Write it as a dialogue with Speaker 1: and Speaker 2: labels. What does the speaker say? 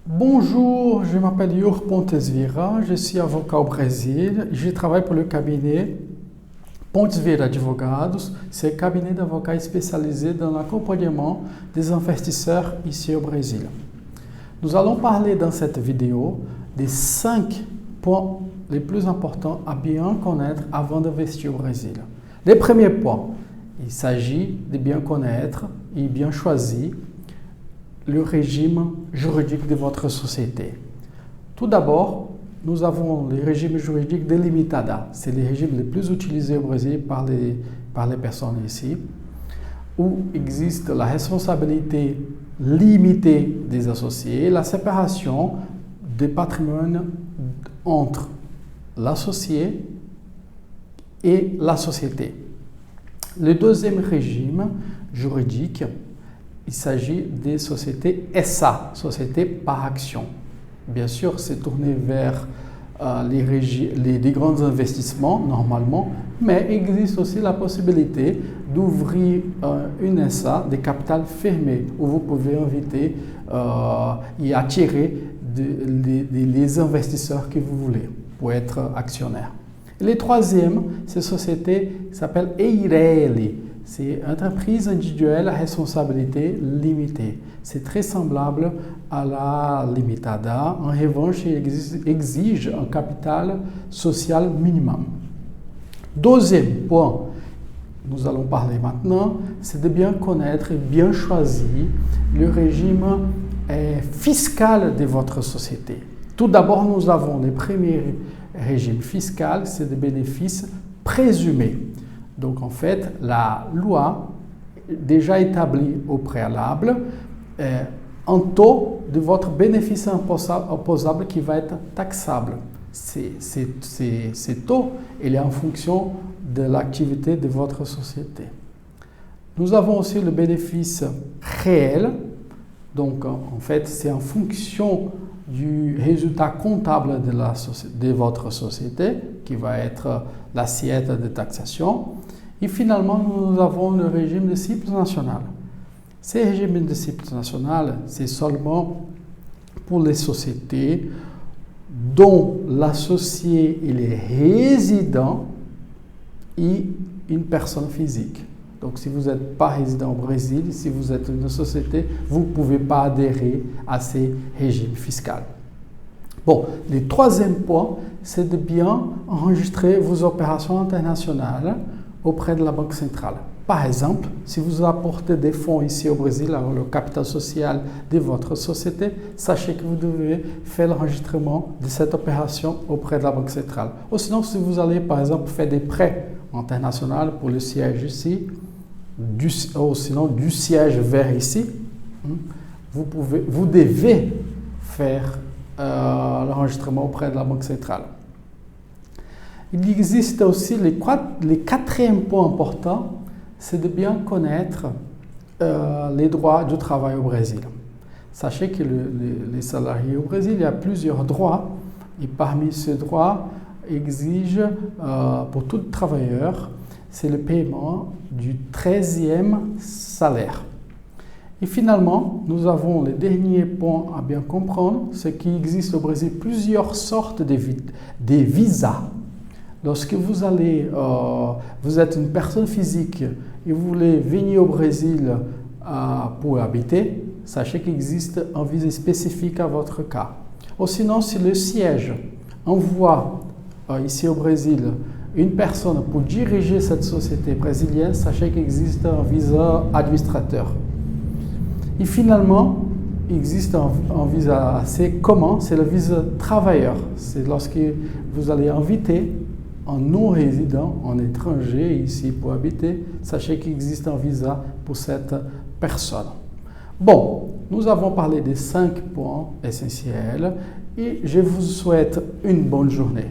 Speaker 1: Bonjour, je m'appelle Iur Pontes Vieira, je suis avocat au Brésil. Je travaille pour le cabinet Pontes Vieira Advogados. C'est un cabinet d'avocats spécialisé dans l'accompagnement des investisseurs ici au Brésil. Nous allons parler dans cette vidéo des 5 points les plus importants à bien connaître avant d'investir au Brésil. Les premiers points, il s'agit de bien connaître et bien choisir le régime juridique de votre société. Tout d'abord, nous avons le régime juridique de limitada. C'est le régime le plus utilisé au Brésil par les personnes ici, où existe la responsabilité limitée des associés, la séparation des patrimoines entre l'associé et la société. Le deuxième régime juridique, il s'agit des sociétés SA, sociétés par action. Bien sûr, c'est tourné vers les grands investissements normalement, mais il existe aussi la possibilité d'ouvrir une SA de capital fermé où vous pouvez inviter et attirer les investisseurs que vous voulez pour être actionnaire. Et le troisième, c'est société qui s'appelle EIRELI. C'est entreprise individuelle à responsabilité limitée. C'est très semblable à la limitada. En revanche, il exige un capital social minimum. Deuxième point, nous allons parler maintenant, c'est de bien connaître et bien choisir le régime fiscal de votre société. Tout d'abord, nous avons le premier régime fiscal, c'est des bénéfices présumés. Donc en fait, la loi déjà établit au préalable un taux de votre bénéfice imposable qui va être taxable. Ces taux, il est en fonction de l'activité de votre société. Nous avons aussi le bénéfice réel. Donc en fait, c'est en fonction du résultat comptable de votre société qui va être l'assiette de taxation. Et finalement, nous avons le régime de CIPS national. Ce régime de CIPS national, c'est seulement pour les sociétés dont l'associé est résident et une personne physique. Donc, si vous n'êtes pas résident au Brésil, si vous êtes une société, vous ne pouvez pas adhérer à ces régimes fiscaux. Bon, le troisième point, c'est de bien enregistrer vos opérations internationales auprès de la Banque centrale. Par exemple, si vous apportez des fonds ici au Brésil, alors le capital social de votre société, sachez que vous devez faire l'enregistrement de cette opération auprès de la Banque centrale. Ou sinon, si vous allez par exemple faire des prêts internationaux pour le siège ici, ou sinon du siège vers ici, vous devez faire l'enregistrement auprès de la Banque centrale. Il existe aussi le quatrième point important, c'est de bien connaître les droits du travail au Brésil. Sachez que les salariés au Brésil, il y a plusieurs droits et parmi ces droits exige pour tout travailleur, c'est le paiement du 13e salaire. Et finalement, nous avons le dernier point à bien comprendre, c'est qu'il existe au Brésil plusieurs sortes de visas. Lorsque vous êtes une personne physique et vous voulez venir au Brésil pour habiter, sachez qu'il existe un visa spécifique à votre cas. Ou sinon, si le siège envoie ici au Brésil une personne pour diriger cette société brésilienne, sachez qu'il existe un visa administrateur. Et finalement, il existe un visa assez commun, c'est le visa travailleur. C'est lorsque vous allez inviter un non-résident, un étranger ici pour habiter, sachez qu'il existe un visa pour cette personne. Bon, nous avons parlé des 5 points essentiels et je vous souhaite une bonne journée.